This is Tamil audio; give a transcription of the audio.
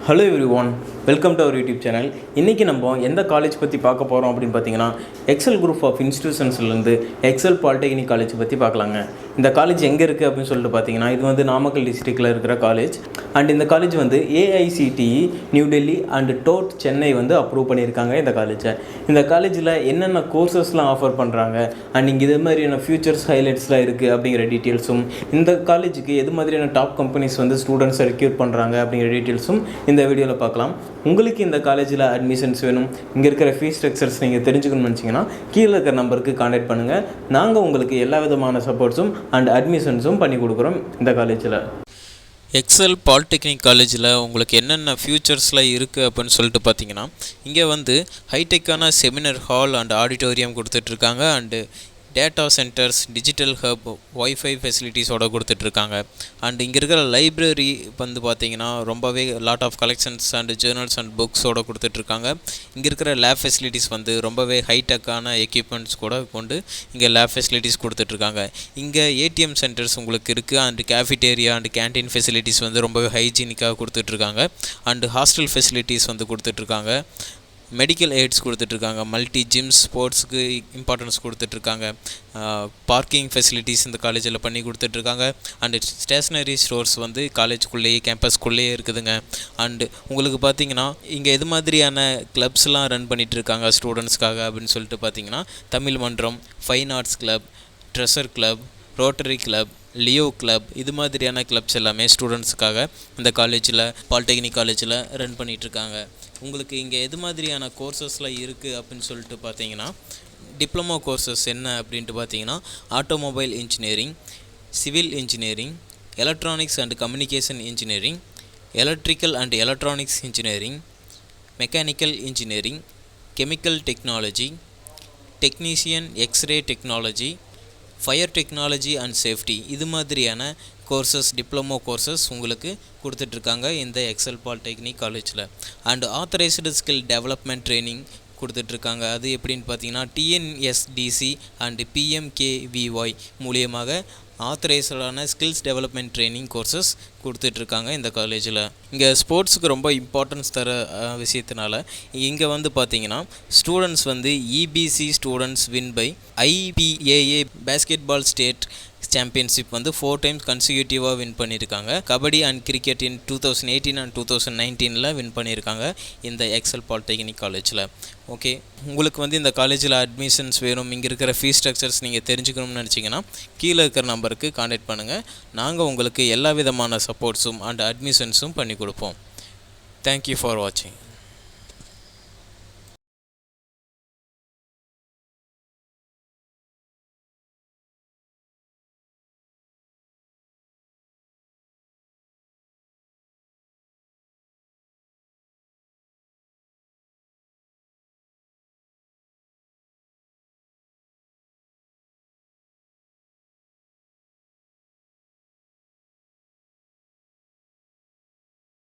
Hello everyone, welcome to our YouTube channel. இன்றைக்கி நம்ம எந்த காலேஜ் பற்றி பார்க்க போகிறோம் அப்படின்னு பார்த்தீங்கன்னா, எக்ஸல் குரூப் ஆஃப் இன்ஸ்டியூஷன்ஸ்லேருந்து எக்ஸல் பாலிடெக்னிக் காலேஜ் பற்றி பார்க்கலாங்க. இந்த காலேஜ் எங்கே இருக்குது அப்படின்னு சொல்லிட்டு பார்த்தீங்கன்னா, இது வந்து நாமக்கல் டிஸ்ட்ரிக்டில் இருக்கிற காலேஜ். அண்ட் இந்த காலேஜ் வந்து ஏஐசிடிஇ நியூ டெல்லி அண்ட் டோட் சென்னை வந்து அப்ரூவ் பண்ணியிருக்காங்க இந்த காலேஜை. இந்த காலேஜில் என்னென்ன கோர்சஸ்லாம் ஆஃபர் பண்ணுறாங்க அண்ட் இங்கே இது மாதிரியான ஃபியூச்சர்ஸ் ஹைலைட்ஸ்லாம் இருக்குது அப்படிங்கிற டீட்டெயில்ஸும், இந்த காலேஜுக்கு எது மாதிரியான டாப் கம்பெனிஸ் வந்து ஸ்டூடெண்ட்ஸை ரெக்ரூட் பண்ணுறாங்க அப்படிங்கிற டீட்டெயில்ஸும் இந்த வீடியோவில் பார்க்கலாம். உங்களுக்கு இந்த காலேஜில் அட்மிஷன்ஸ் வேணும், இங்கே இருக்கிற ஃபீஸ் ஸ்ட்ரக்சர்ஸ் நீங்கள் தெரிஞ்சுக்கணும்னு நினச்சிங்கன்னா கீழே இருக்கிற நம்பருக்கு கான்டாக்ட் பண்ணுங்கள். நாங்கள் உங்களுக்கு எல்லா விதமான சப்போர்ட்ஸும் அண்ட் அட்மிஷன்ஸும் பண்ணி கொடுக்குறோம் இந்த காலேஜில். எக்ஸல் பாலிடெக்னிக் காலேஜில் உங்களுக்கு என்னென்ன ஃபியூச்சர்ஸ்லாம் இருக்குது அப்படின்னு சொல்லிட்டு பார்த்தீங்கன்னா, இங்கே வந்து ஹைடெக்கான செமினார் ஹால் அண்ட் ஆடிட்டோரியம் கொடுத்துட்ருக்காங்க. And data centres, digital hub, wifi ஃபெசிலிட்டிஸோடு கொடுத்துட்ருக்காங்க. அண்ட் இங்கே இருக்கிற லைப்ரரி வந்து பார்த்திங்கன்னா ரொம்பவே lot of collections and journals and புக்ஸோடு கொடுத்துட்ருக்காங்க. இங்கே இருக்கிற லேப் ஃபெசிலிட்டிஸ் வந்து ரொம்பவே ஹைடெக்கான எக்யூப்மெண்ட்ஸ் கூட கொண்டு இங்கே லேப் ஃபெசிலிட்டிஸ் கொடுத்துட்ருக்காங்க. இங்கே ஏடிஎம் சென்டர்ஸ் உங்களுக்கு இருக்குது. And cafeteria and canteen facilities வந்து ரொம்பவே ஹைஜீனிக்காக கொடுத்துட்ருக்காங்க. அண்டு ஹாஸ்டல் ஃபெசிலிட்டிஸ் வந்து கொடுத்துட்ருக்காங்க. மெடிக்கல் எய்ட்ஸ் கொடுத்துட்ருக்காங்க. மல்டி ஜிம்ஸ், ஸ்போர்ட்ஸுக்கு இம்பார்ட்டன்ஸ் கொடுத்துட்ருக்காங்க. பார்க்கிங் ஃபெசிலிட்டிஸ் இந்த காலேஜில் பண்ணி கொடுத்துட்ருக்காங்க. அண்டு ஸ்டேஷ்னரி ஸ்டோர்ஸ் வந்து காலேஜுக்குள்ளேயே கேம்பஸ்க்குள்ளேயே இருக்குதுங்க. அண்டு உங்களுக்கு பார்த்திங்கன்னா இங்கே எது மாதிரியான கிளப்ஸ்லாம் ரன் பண்ணிகிட்ருக்காங்க ஸ்டூடெண்ட்ஸ்க்காக அப்படின்னு சொல்லிட்டு பார்த்திங்கன்னா, தமிழ் மன்றம், fine arts club, treasure club, rotary club, Leo club, இது மாதிரியான கிளப்ஸ் எல்லாமே ஸ்டூடெண்ட்ஸுக்காக இந்த காலேஜில், பாலிடெக்னிக் காலேஜில் ரன் பண்ணிகிட்ருக்காங்க. உங்களுக்கு இங்கே எது மாதிரியான கோர்சஸ்லாம் இருக்குது அப்படின்னு சொல்லிட்டு பார்த்தீங்கன்னா, டிப்ளமோ கோர்சஸ் என்ன அப்படின்ட்டு பார்த்தீங்கன்னா, automobile engineering, civil engineering, electronics and communication engineering, electrical and electronics engineering, mechanical engineering, chemical technology, technician X-ray technology, fire technology and safety, இது மாதிரியான கோர்சஸ், டிப்ளமோ கோர்சஸ் உங்களுக்கு கொடுத்துட்ருக்காங்க இந்த எக்ஸல் பாலிடெக்னிக் காலேஜில். And authorised skill development training கொடுத்துட்ருக்காங்க. அது எப்படின்னு பார்த்தீங்கன்னா, டிஎன்எஸ்டிசி அண்டு பிஎம்கேவிஒய் மூலியமாக ஆத்தரைஸ்டான ஸ்கில்ஸ் டெவலப்மெண்ட் ட்ரைனிங் கோர்சஸ் கொடுத்துட்ருக்காங்க இந்த காலேஜில். இங்கே ஸ்போர்ட்ஸுக்கு ரொம்ப இம்பார்ட்டன்ஸ் தர விஷயத்தினால இங்கே வந்து பார்த்திங்கன்னா, ஸ்டூடெண்ட்ஸ் வந்து EPC students win by IBAA basketball state championship வந்து 4 times கன்சிக்யூட்டிவாக வின் பண்ணியிருக்காங்க. Kabaddi and cricket in 2018 and 2019 win பண்ணியிருக்காங்க இந்த எக்ஸல் பாலிடெக்னிக் காலேஜில். ஓகே, உங்களுக்கு வந்து இந்த காலேஜில் அட்மிஷன்ஸ் வேணும், இங்கே இருக்கிற ஃபீஸ் ஸ்ட்ரக்சர்ஸ் நீங்கள் தெரிஞ்சுக்கணும்னு நினச்சிங்கன்னா கீழே இருக்கிற நம்பருக்கு கான்டாக்ட் பண்ணுங்கள். நாங்கள் உங்களுக்கு எல்லா விதமான சப்போர்ட்ஸும் அண்ட் அட்மிஷன்ஸும் பண்ணி கொடுப்போம். தேங்க்யூ ஃபார் வாட்சிங்.